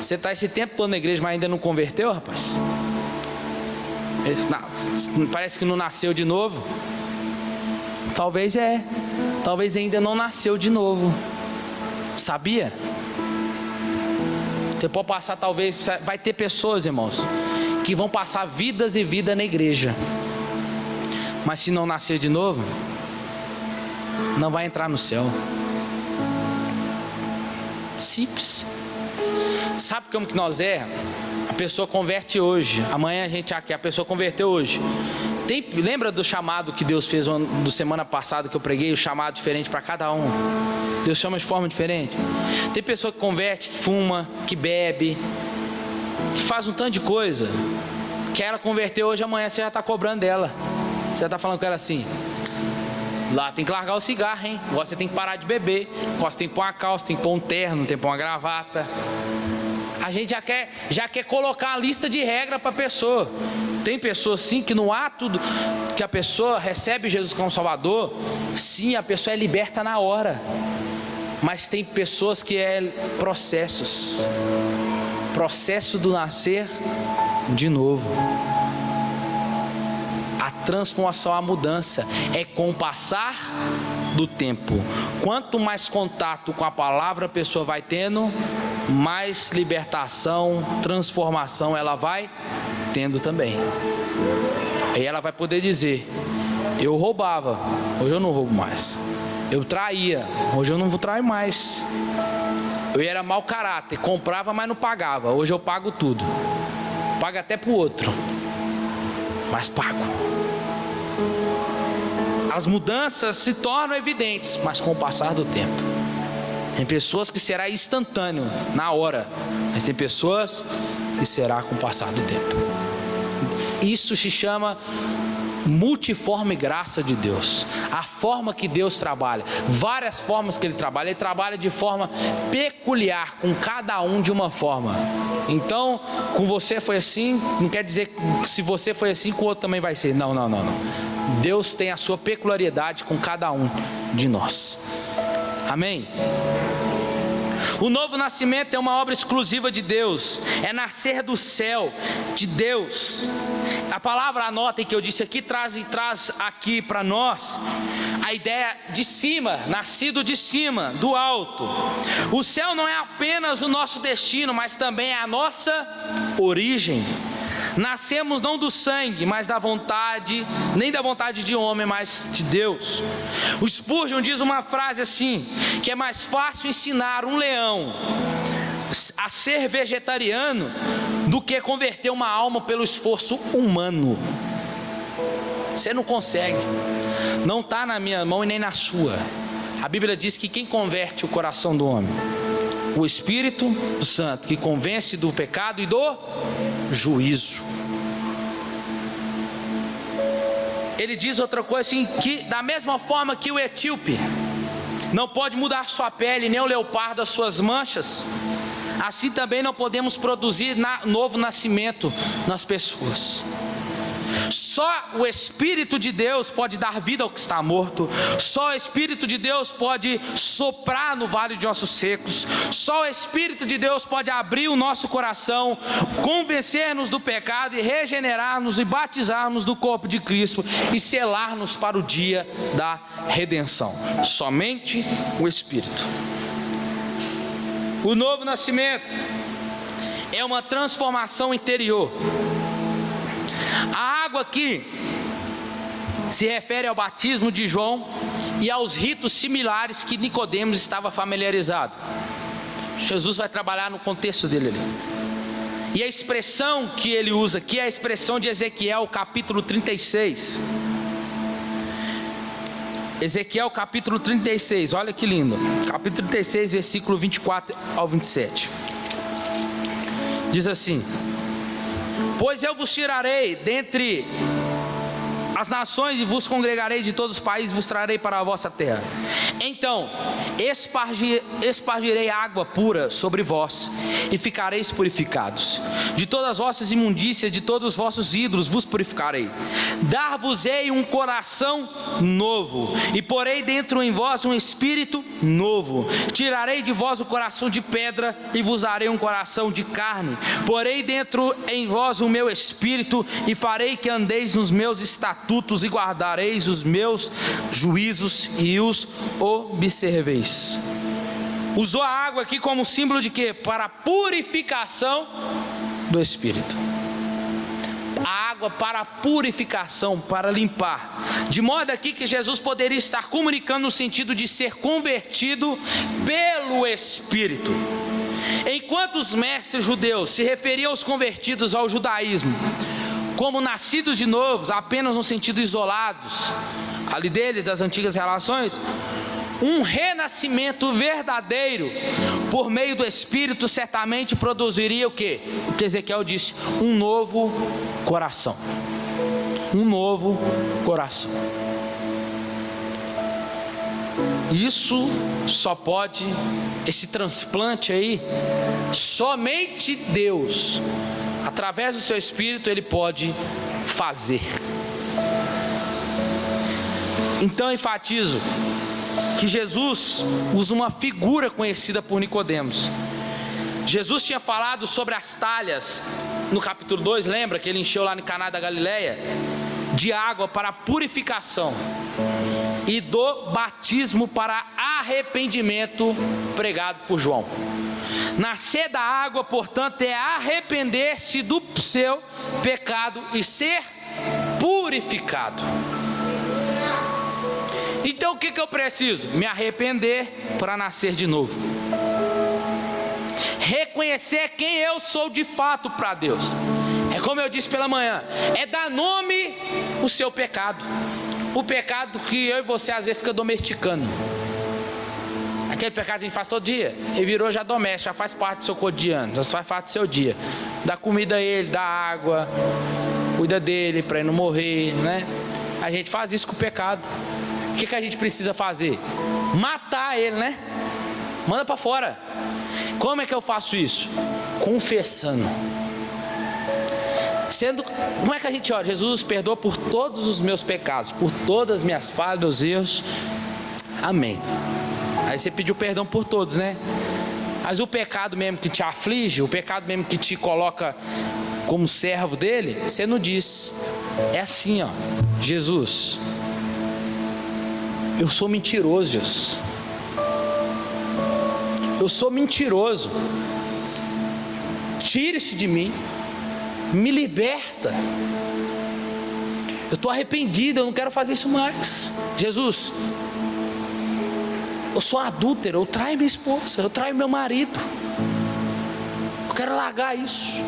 você está esse tempo todo na igreja, mas ainda não converteu, rapaz? Parece que não nasceu de novo. Talvez ainda não nasceu de novo. Sabia? Você pode passar, talvez, vai ter pessoas, irmãos, que vão passar vidas e vida na igreja, mas se não nascer de novo, não vai entrar no céu. Simples. Sabe como que nós a pessoa converte hoje, amanhã a pessoa converteu hoje. Lembra do chamado que Deus fez do semana passada que eu preguei, o chamado diferente para cada um? Deus chama de forma diferente. Tem pessoa que converte, que fuma, que bebe, que faz um tanto de coisa, que ela converteu hoje, amanhã você já está cobrando dela. Você já está falando com ela assim: lá tem que largar o cigarro, hein? Agora você tem que parar de beber. Agora você tem que pôr uma calça, tem que pôr um terno, tem que pôr uma gravata. A gente já quer colocar a lista de regra para a pessoa. Tem pessoas sim que no ato que a pessoa recebe Jesus como Salvador, sim, a pessoa é liberta na hora. Mas tem pessoas que processo do nascer de novo. A transformação, a mudança é com o passar do tempo. Quanto mais contato com a palavra a pessoa vai tendo, mais libertação, transformação ela vai tendo também. Aí ela vai poder dizer: eu roubava, hoje eu não roubo mais. Eu traía, hoje eu não vou trair mais. Eu era mau caráter, comprava mas não pagava, hoje eu pago tudo. Pago até pro outro, mas pago. As mudanças se tornam evidentes, mas com o passar do tempo. Tem pessoas que será instantâneo, na hora, mas tem pessoas que será com o passar do tempo. Isso se chama multiforme graça de Deus. A forma que Deus trabalha, várias formas que Ele trabalha de forma peculiar, com cada um de uma forma. Então, com você foi assim, não quer dizer que se você foi assim, com o outro também vai ser. Não. Deus tem a sua peculiaridade com cada um de nós. Amém? O novo nascimento é uma obra exclusiva de Deus, é nascer do céu, de Deus. A palavra, anotem que eu disse aqui, traz aqui para nós a ideia de cima, nascido de cima, do alto. O céu não é apenas o nosso destino, mas também é a nossa origem. Nascemos não do sangue, mas da vontade, nem da vontade de homem, mas de Deus. O Spurgeon diz uma frase assim, que é mais fácil ensinar um leão a ser vegetariano do que converter uma alma pelo esforço humano. Você não consegue, não está na minha mão e nem na sua. A Bíblia diz que quem converte o coração do homem? O Espírito Santo, que convence do pecado e do juízo. Ele diz outra coisa assim, que da mesma forma que o etíope não pode mudar sua pele, nem o leopardo as suas manchas, assim também não podemos produzir novo nascimento nas pessoas. Só o Espírito de Deus pode dar vida ao que está morto. Só o Espírito de Deus pode soprar no vale de ossos secos. Só o Espírito de Deus pode abrir o nosso coração, convencer-nos do pecado e regenerar-nos e batizar-nos do corpo de Cristo e selar-nos para o dia da redenção. Somente o Espírito. O novo nascimento é uma transformação interior. A água aqui se refere ao batismo de João e aos ritos similares que Nicodemos estava familiarizado. Jesus vai trabalhar no contexto dele ali. E a expressão que ele usa aqui é a expressão de Ezequiel capítulo 36. Ezequiel capítulo 36, olha que lindo. Capítulo 36, versículo 24 ao 27. Diz assim: pois eu vos tirarei dentre as nações e vos congregarei de todos os países, vos trarei para a vossa terra. Então espargirei água pura sobre vós e ficareis purificados. De todas as vossas imundícias, de todos os vossos ídolos vos purificarei. Dar-vos-ei um coração novo e porei dentro em vós um espírito novo. Tirarei de vós o coração de pedra e vos darei um coração de carne. Porei dentro em vós o meu espírito e farei que andeis nos meus estatutos e guardareis os meus juízos e os observeis. Usou a água aqui como símbolo de quê? Para a purificação do espírito. A água para a purificação, para limpar. De modo aqui que Jesus poderia estar comunicando no sentido de ser convertido pelo Espírito. Enquanto os mestres judeus se referiam aos convertidos ao judaísmo como nascidos de novo, apenas no sentido isolados ali deles, das antigas relações, um renascimento verdadeiro por meio do Espírito certamente produziria o que? O que Ezequiel disse: um novo coração. Um novo coração. Isso só pode, esse transplante aí, somente Deus, através do seu Espírito, Ele pode fazer. Então enfatizo que Jesus usa uma figura conhecida por Nicodemos. Jesus tinha falado sobre as talhas no capítulo 2, lembra que ele encheu lá no Caná da Galileia de água para purificação e do batismo para arrependimento pregado por João. Nascer da água, portanto, é arrepender-se do seu pecado e ser purificado. Então o que eu preciso? Me arrepender para nascer de novo. Reconhecer quem eu sou de fato para Deus. É como eu disse pela manhã, é dar nome ao seu pecado. O pecado que eu e você às vezes fica domesticando. Aquele pecado que a gente faz todo dia, ele virou já doméstico, já faz parte do seu cotidiano, já faz parte do seu dia. Dá comida a ele, dá água, cuida dele para ele não morrer, né? A gente faz isso com o pecado. O que a gente precisa fazer? Matar ele, né? Manda para fora. Como é que eu faço isso? Confessando. Como é que a gente ora? Jesus, perdoa por todos os meus pecados, por todas as minhas falhas, meus erros. Amém. Aí você pediu perdão por todos, né? Mas o pecado mesmo que te aflige, o pecado mesmo que te coloca como servo dele, você não diz. É assim, ó. Jesus, eu sou mentiroso, Jesus. Eu sou mentiroso. Tira isso de mim. Me liberta. Eu estou arrependido, eu não quero fazer isso mais. Jesus, eu sou adúltero, eu traio minha esposa, eu traio meu marido. Eu quero largar isso.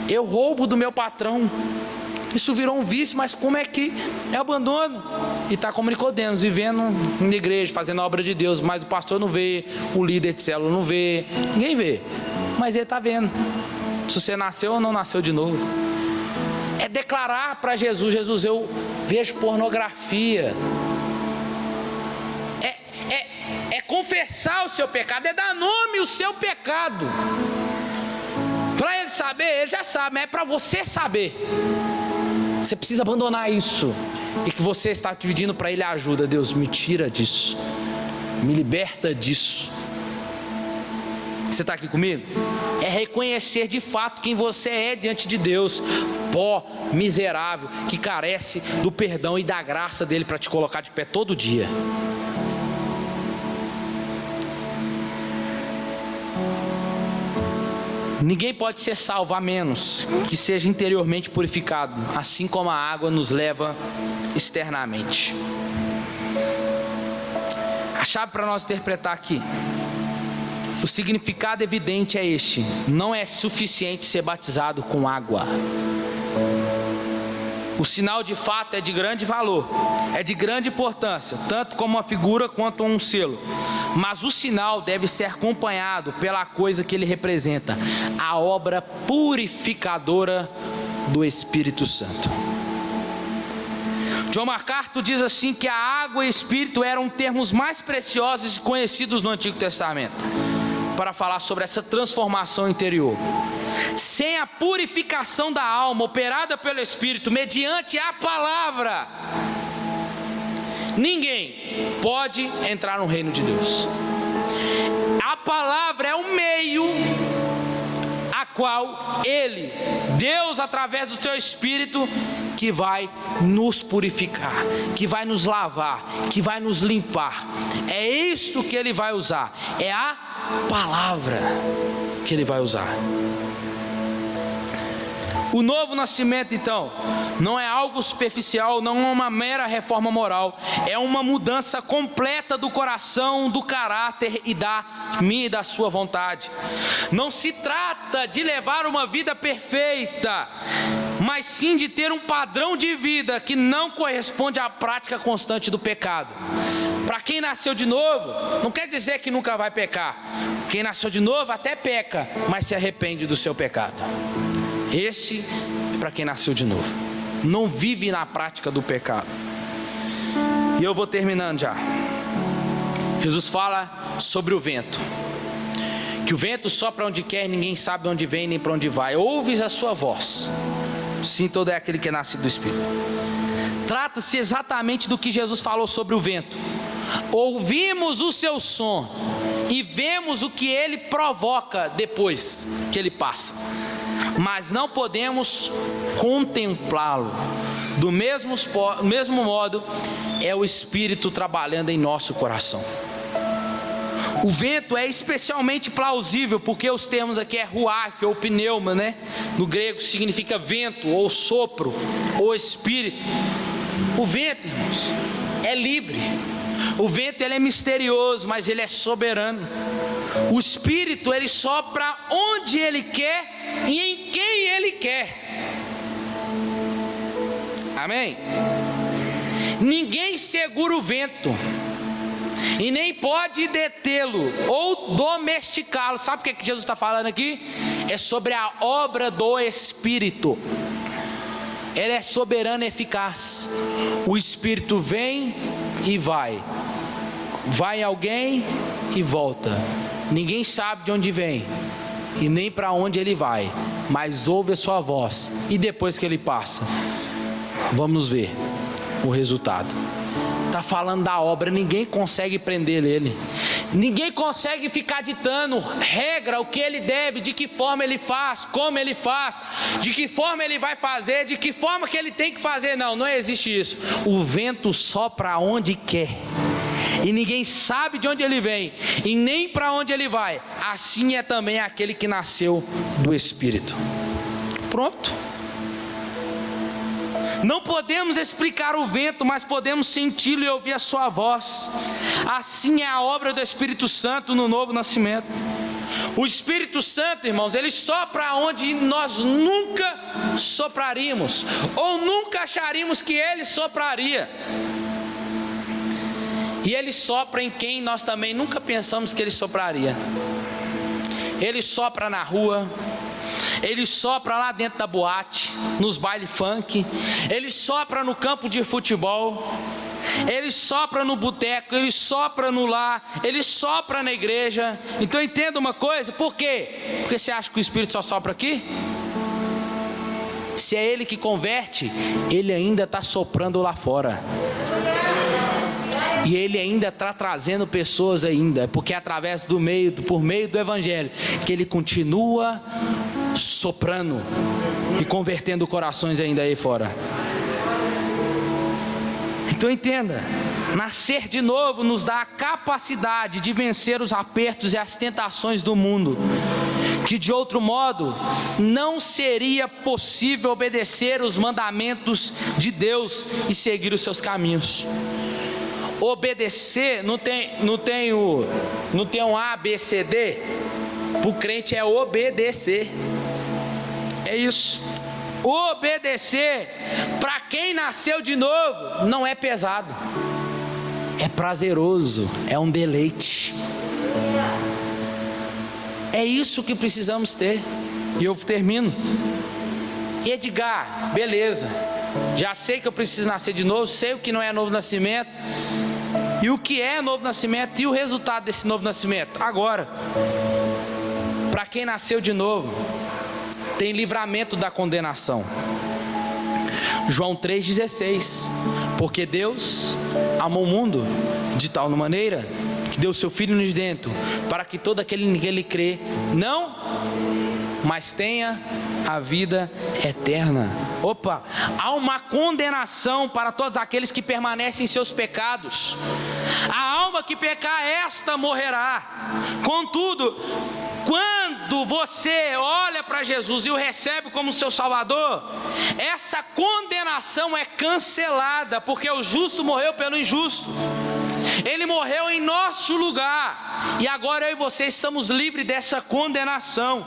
Eu roubo do meu patrão. Isso virou um vício, mas como é que eu abandono? E está como Nicodemos, vivendo na igreja, fazendo a obra de Deus, mas o pastor não vê, o líder de célula não vê, ninguém vê, mas ele está vendo. Se você nasceu ou não nasceu de novo. É declarar para Jesus: Jesus, eu vejo pornografia. É confessar o seu pecado, é dar nome ao seu pecado. Para ele saber, ele já sabe, mas é para você saber. Você precisa abandonar isso. E que você está pedindo para ele ajuda. Deus, me tira disso, me liberta disso. Você está aqui comigo? É reconhecer de fato quem você é diante de Deus. Pó miserável, que carece do perdão e da graça dele para te colocar de pé todo dia. Ninguém pode ser salvo a menos que seja interiormente purificado, assim como a água nos leva externamente. A chave para nós interpretar aqui O significado evidente é este: não é suficiente ser batizado com água. O sinal de fato é de grande valor, é de grande importância, tanto como uma figura quanto um selo. Mas o sinal deve ser acompanhado pela coisa que ele representa: a obra purificadora do Espírito Santo. John MacArthur diz assim que a água e o Espírito eram termos mais preciosos e conhecidos no Antigo Testamento para falar sobre essa transformação interior. Sem a purificação da alma operada pelo Espírito mediante a palavra, ninguém pode entrar no reino de Deus. A palavra é o meio a qual Deus, através do seu Espírito, que vai nos purificar, que vai nos lavar, que vai nos limpar. É isto que ele vai usar, é a palavra que ele vai usar. O novo nascimento, então, não é algo superficial, não é uma mera reforma moral, é uma mudança completa do coração, do caráter e da minha e da sua vontade. Não se trata de levar uma vida perfeita, mas sim de ter um padrão de vida que não corresponde à prática constante do pecado. Para quem nasceu de novo, não quer dizer que nunca vai pecar. Quem nasceu de novo até peca, mas se arrepende do seu pecado. Esse é para quem nasceu de novo, não vive na prática do pecado. E eu vou terminando já. Jesus fala sobre o vento, que o vento sopra onde quer, ninguém sabe de onde vem nem para onde vai. Ouves a sua voz, sim, todo é aquele que é nascido do Espírito. Trata-se exatamente do que Jesus falou sobre o vento. Ouvimos o seu som e vemos o que ele provoca depois que ele passa, mas não podemos contemplá-lo. Do mesmo modo, é o Espírito trabalhando em nosso coração. O vento é especialmente plausível, porque os termos aqui é ruach ou pneuma, né? No grego significa vento, ou sopro, ou espírito. O vento, irmãos, é livre. O vento, ele é misterioso, mas ele é soberano. O Espírito, ele sopra onde ele quer e em quem ele quer. Amém? Ninguém segura o vento e nem pode detê-lo ou domesticá-lo. Sabe o que Jesus está falando aqui? É sobre a obra do Espírito. Ele é soberano e eficaz. O Espírito vem e vai em alguém e volta. Ninguém sabe de onde vem e nem para onde ele vai, mas ouve a sua voz. E depois que ele passa, vamos ver o resultado. Está falando da obra. Ninguém consegue prender ele, ninguém consegue ficar ditando regra, o que ele deve, de que forma ele faz, como ele faz, de que forma ele vai fazer, de que forma que ele tem que fazer. Não existe isso. O vento sopra onde quer e ninguém sabe de onde ele vem e nem para onde ele vai. Assim é também aquele que nasceu do Espírito. Pronto. Não podemos explicar o vento, mas podemos senti-lo e ouvir a sua voz. Assim é a obra do Espírito Santo no novo nascimento. O Espírito Santo, irmãos, ele sopra onde nós nunca sopraríamos, ou nunca acharíamos que ele sopraria. E ele sopra em quem nós também nunca pensamos que ele sopraria. Ele sopra na rua, ele sopra lá dentro da boate, nos baile funk, ele sopra no campo de futebol, ele sopra no boteco, ele sopra no lar, ele sopra na igreja. Então entenda uma coisa: por quê? Porque você acha que o Espírito só sopra aqui? Se é ele que converte, ele ainda está soprando lá fora. E ele ainda está trazendo pessoas ainda, porque é através por meio do Evangelho, que ele continua soprando e convertendo corações ainda aí fora. Então entenda, nascer de novo nos dá a capacidade de vencer os apertos e as tentações do mundo, que de outro modo não seria possível obedecer os mandamentos de Deus e seguir os seus caminhos. Obedecer não tem um A, B, C, D. Para o crente é obedecer. É isso. Obedecer, para quem nasceu de novo, não é pesado. É prazeroso, é um deleite. É isso que precisamos ter. E eu termino. Edgar, beleza. Já sei que eu preciso nascer de novo, sei o que não é novo nascimento. E o que é novo nascimento e o resultado desse novo nascimento. Agora, para quem nasceu de novo, tem livramento da condenação. João 3,16. Porque Deus amou o mundo de tal maneira que deu seu Filho unigênito, para que todo aquele que ele crê, não, mas tenha a vida eterna. Opa, há uma condenação para todos aqueles que permanecem em seus pecados. A alma que pecar, esta morrerá. Contudo, quando você olha para Jesus e o recebe como seu Salvador, essa condenação é cancelada, porque o justo morreu pelo injusto. Ele morreu em nosso lugar, e agora eu e você estamos livres dessa condenação.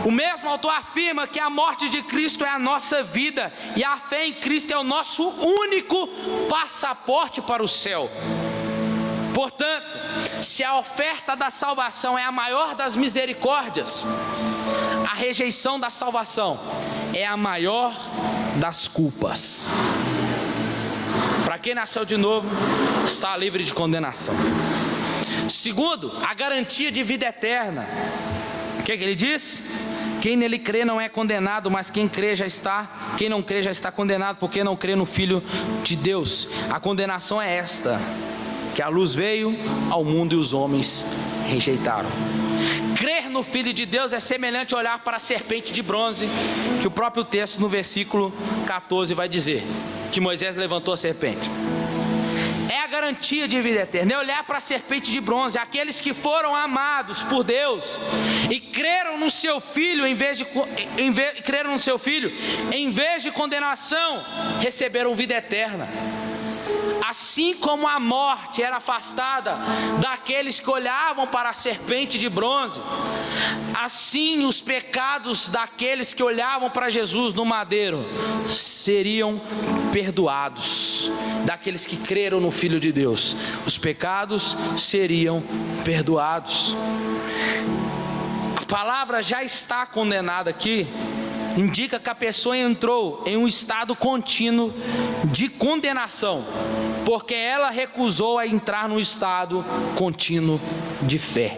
O mesmo autor afirma que a morte de Cristo é a nossa vida, e a fé em Cristo é o nosso único passaporte para o céu. Portanto, se a oferta da salvação é a maior das misericórdias, a rejeição da salvação é a maior das culpas. Para quem nasceu de novo, está livre de condenação. Segundo, a garantia de vida eterna. O que ele diz? Quem nele crê não é condenado, mas quem não crê já está condenado, porque não crê no Filho de Deus. A condenação é esta: que a luz veio ao mundo e os homens rejeitaram. Crer no Filho de Deus é semelhante a olhar para a serpente de bronze, que o próprio texto no versículo 14 vai dizer, que Moisés levantou a serpente. É a garantia de vida eterna, é olhar para a serpente de bronze. Aqueles que foram amados por Deus e creram no seu Filho, em vez de condenação, receberam vida eterna. Assim como a morte era afastada daqueles que olhavam para a serpente de bronze, assim os pecados daqueles que olhavam para Jesus no madeiro seriam perdoados. Daqueles que creram no Filho de Deus, os pecados seriam perdoados. A palavra já está condenada aqui indica que a pessoa entrou em um estado contínuo de condenação, porque ela recusou a entrar no estado contínuo de fé.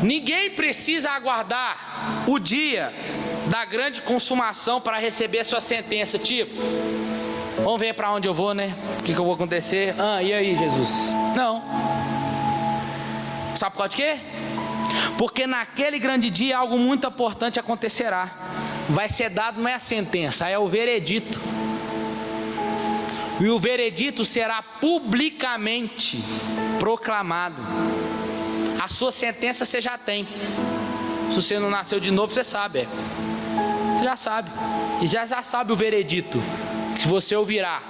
Ninguém precisa aguardar o dia da grande consumação para receber sua sentença, tipo, vamos ver para onde eu vou, né? O que eu vou acontecer? E aí, Jesus? Não. Sabe por causa de quê? Porque naquele grande dia algo muito importante acontecerá. Vai ser dado, não é a sentença, é o veredito. E o veredito será publicamente proclamado. A sua sentença você já tem. Se você não nasceu de novo, você sabe. Você já sabe. E já sabe o veredito que você ouvirá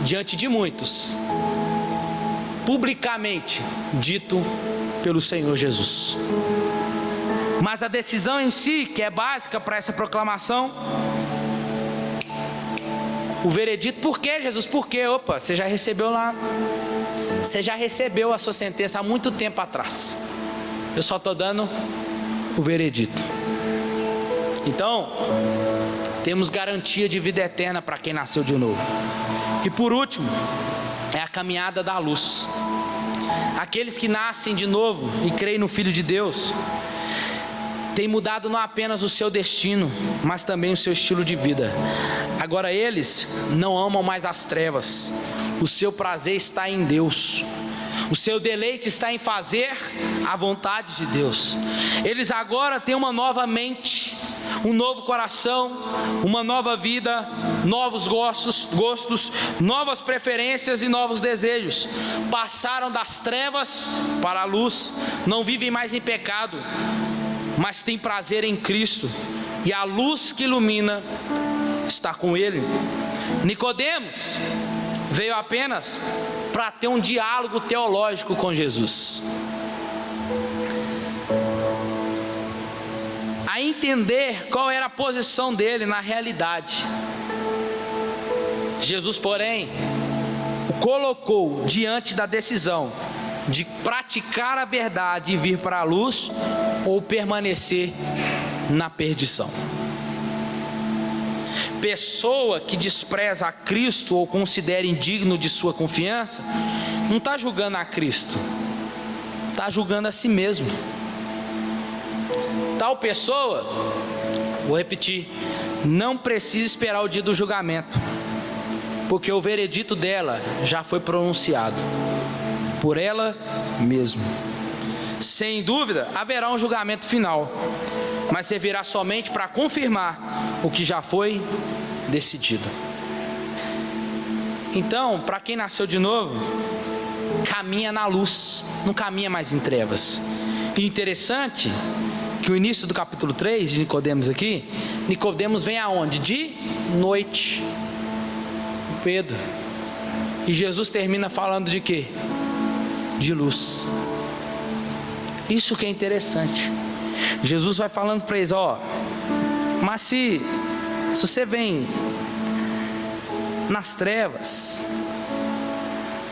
diante de muitos, publicamente dito pelo Senhor Jesus. Mas a decisão em si, que é básica para essa proclamação, o veredito, por quê, Jesus? Por quê? Opa, você já recebeu lá, você já recebeu a sua sentença há muito tempo atrás. Eu só estou dando o veredito. Então, temos garantia de vida eterna para quem nasceu de novo. E por último, é a caminhada da luz. Aqueles que nascem de novo e creem no Filho de Deus têm mudado não apenas o seu destino, mas também o seu estilo de vida. Agora eles não amam mais as trevas. O seu prazer está em Deus. O seu deleite está em fazer a vontade de Deus. Eles agora têm uma nova mente, um novo coração, uma nova vida, novos gostos, novas preferências e novos desejos. Passaram das trevas para a luz, não vivem mais em pecado, mas têm prazer em Cristo, e a luz que ilumina está com Ele. Nicodemos, veio apenas para ter um diálogo teológico com Jesus, a entender qual era a posição dele na realidade. Jesus, porém, o colocou diante da decisão de praticar a verdade e vir para a luz, ou permanecer na perdição. Pessoa que despreza a Cristo ou considera indigno de sua confiança, não está julgando a Cristo, está julgando a si mesmo. Tal pessoa, vou repetir, não precisa esperar o dia do julgamento, porque o veredito dela já foi pronunciado por ela mesma. Sem dúvida, haverá um julgamento final, mas servirá somente para confirmar o que já foi decidido. Então, para quem nasceu de novo, caminha na luz, não caminha mais em trevas. E interessante que o início do capítulo 3 de Nicodemos aqui, Nicodemos vem aonde? De noite. Pedro. E Jesus termina falando de quê? De luz. Isso que é interessante. Jesus vai falando para eles, mas se você vem nas trevas,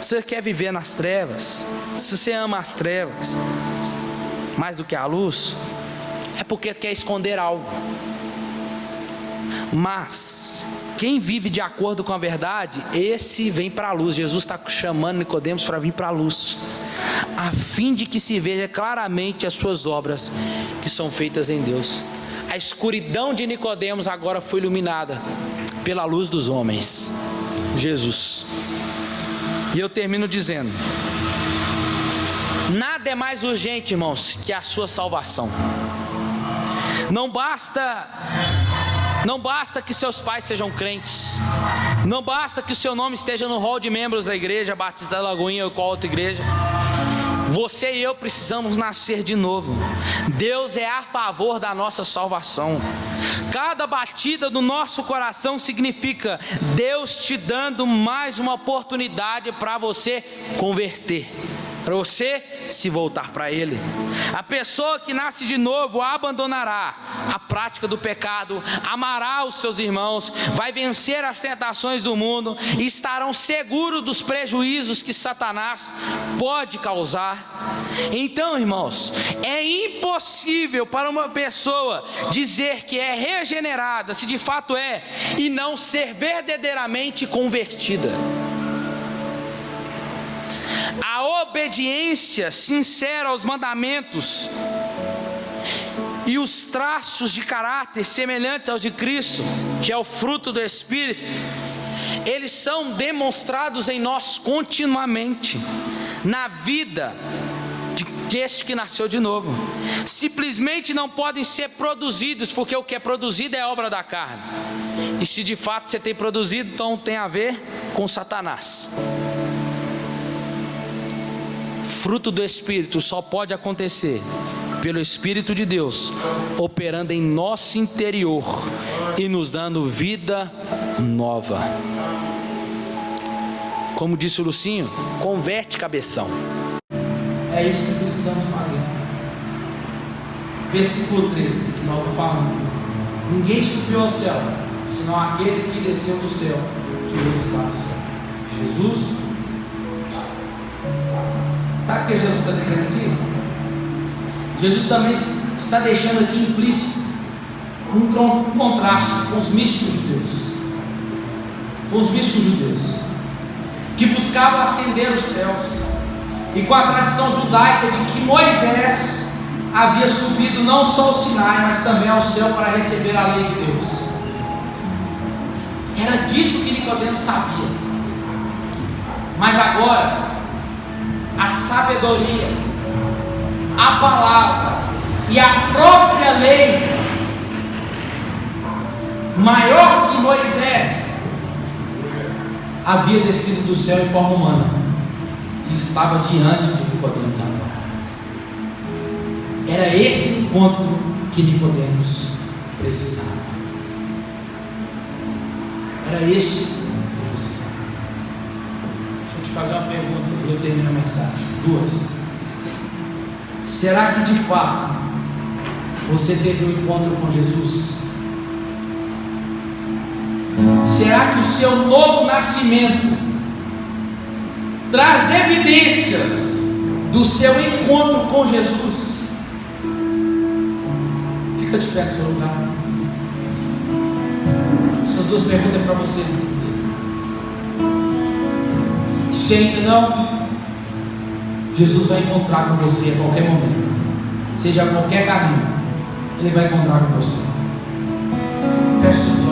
se você quer viver nas trevas, se você ama as trevas mais do que a luz, é porque quer esconder algo. Mas quem vive de acordo com a verdade, esse vem para a luz. Jesus está chamando Nicodemos para vir para a luz, a fim de que se veja claramente as suas obras que são feitas em Deus. A escuridão de Nicodemos agora foi iluminada pela luz dos homens, Jesus. E eu termino dizendo: nada é mais urgente, irmãos, que a sua salvação. Não basta que seus pais sejam crentes, não basta que o seu nome esteja no hall de membros da igreja Batista da Lagoinha ou qual outra igreja. Você e eu precisamos nascer de novo. Deus é a favor da nossa salvação. Cada batida do nosso coração significa Deus te dando mais uma oportunidade para você converter, para você se voltar para Ele. A pessoa que nasce de novo abandonará a prática do pecado, amará os seus irmãos, vai vencer as tentações do mundo e estarão seguros dos prejuízos que Satanás pode causar. Então, irmãos, é impossível para uma pessoa dizer que é regenerada, se de fato é, e não ser verdadeiramente convertida. A obediência sincera aos mandamentos e os traços de caráter semelhantes aos de Cristo, que é o fruto do Espírito, eles são demonstrados em nós continuamente, na vida deste que nasceu de novo. Simplesmente não podem ser produzidos, porque o que é produzido é obra da carne. E se de fato você tem produzido, então tem a ver com Satanás. Fruto do Espírito só pode acontecer pelo Espírito de Deus operando em nosso interior e nos dando vida nova. Como disse o Lucinho, converte cabeção. É isso que precisamos fazer. Versículo 13, que nós não falamos. Ninguém subiu ao céu, senão aquele que desceu do céu, que ele está no céu, Jesus. Sabe o que Jesus está dizendo aqui? Jesus também está deixando aqui implícito um contraste com os místicos judeus. Com os místicos judeus que buscavam ascender os céus, e com a tradição judaica de que Moisés havia subido não só ao Sinai, mas também ao céu para receber a lei de Deus. Era disso que Nicodemos sabia. Mas agora a sabedoria, a palavra e a própria lei, maior que Moisés, havia descido do céu em forma humana e estava diante de Nicodemos agora. Era esse encontro que Nicodemos precisava. Era este que precisava. fazer uma pergunta e eu termino a mensagem. Duas. Será que de fato você teve um encontro com Jesus? Será que o seu novo nascimento traz evidências do seu encontro com Jesus? Fica de pé no seu lugar. Essas duas perguntas é para você. Se ainda não, Jesus vai encontrar com você a qualquer momento, seja a qualquer caminho, Ele vai encontrar com você. Feche seus olhos.